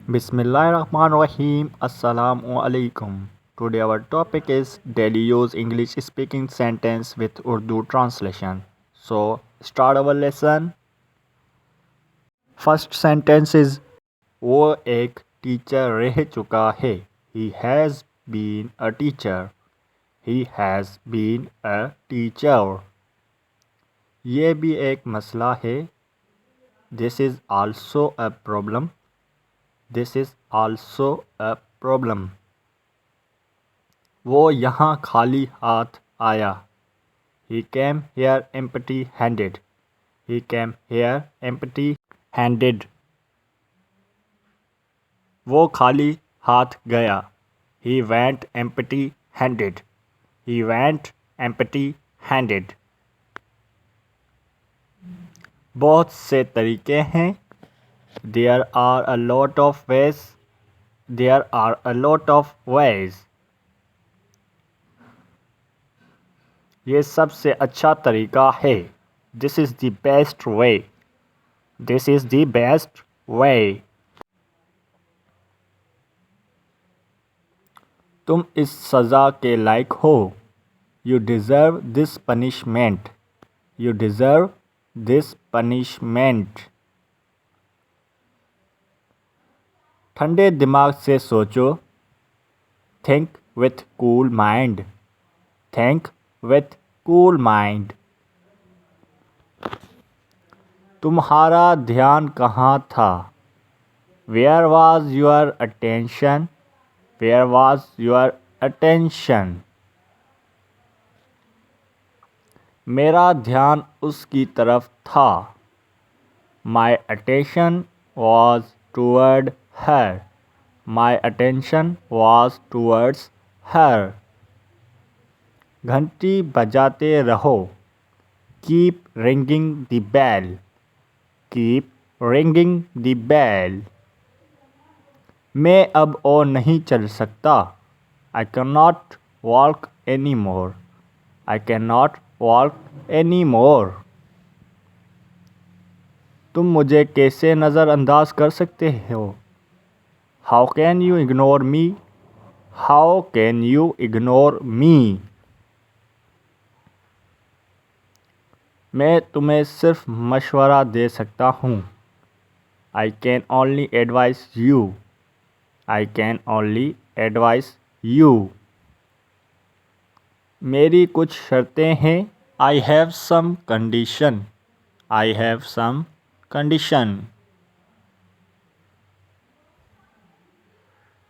Bismillahirrahmanirrahim. Assalamu alaikum. Today our topic is daily use English speaking sentence with Urdu translation. So start our lesson. First sentence is वो एक teacher रह चुका है. He has been a teacher. He has been a teacher. ये भी एक मसला है. This is also a problem. This is also a problem. वो यहाँ खाली हाथ आया. He came here empty-handed. He came here empty-handed. वो खाली हाथ गया. He went empty-handed. He went empty-handed. बहुत से तरीके हैं. There are a lot of ways. There are a lot of ways. ये सबसे अच्छा तरीका है. This is the best way. This is the best way. तुम इस सज़ा के लायक हो. You deserve this punishment. You deserve this punishment. ठंडे दिमाग से सोचो. Think with cool mind. Think with cool mind. तुम्हारा ध्यान कहाँ था? Where was your attention? Where was your attention? मेरा ध्यान उसकी तरफ था. My attention was toward her. My attention was towards her. घंटी बजाते रहो. Keep ringing the bell. Keep ringing the bell. मैं अब और नहीं चल सकता. I cannot walk anymore. I cannot walk anymore. तुम मुझे कैसे नज़रअंदाज कर सकते हो? How can you ignore me? How can you ignore me? मैं तुम्हें सिर्फ मशवरा दे सकता हूँ. I can only advise you. I can only advise you. मेरी कुछ शर्तें हैं. I have some condition. I have some condition.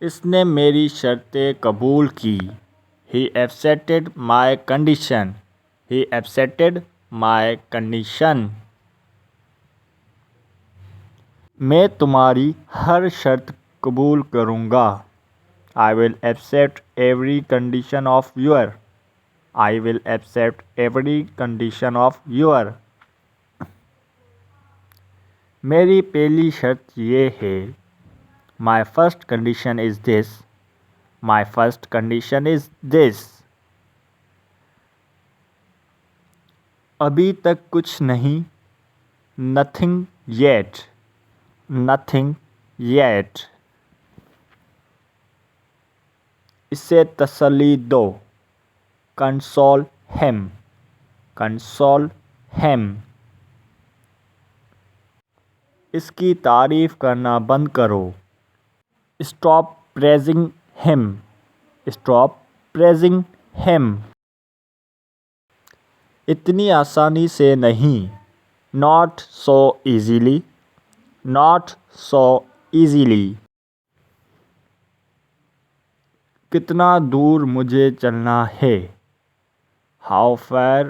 इसने मेरी शर्तें कबूल की. He accepted my condition. He accepted my condition. मैं तुम्हारी हर शर्त कबूल करूँगा. I will accept every condition of your. I will accept every condition of your. मेरी पहली शर्त ये है. My first condition is this. My first condition is this. अभी तक कुछ नहीं. Nothing yet. Nothing yet. इसे तसल्ली दो. Console him. Console him. इसकी तारीफ करना बंद करो. Stop praising him. Stop praising him. इतनी आसानी से नहीं. Not so easily. Not so easily. कितना दूर मुझे चलना है? How far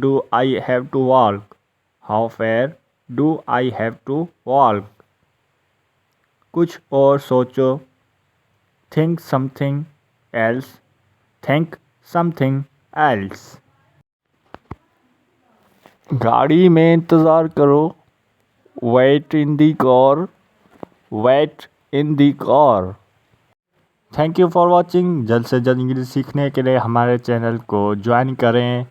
do I have to walk? How far do I have to walk? कुछ और सोचो. Think something else. Think something else. गाड़ी में इंतज़ार करो. Wait in the car. Wait in the car. Thank you for watching. जल्द से जल्द इंग्लिश सीखने के लिए हमारे चैनल को ज्वाइन करें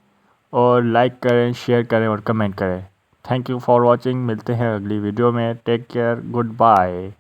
और लाइक करें, शेयर करें और कमेंट करें. Thank you for watching. मिलते हैं अगली वीडियो में. Take care. Good bye.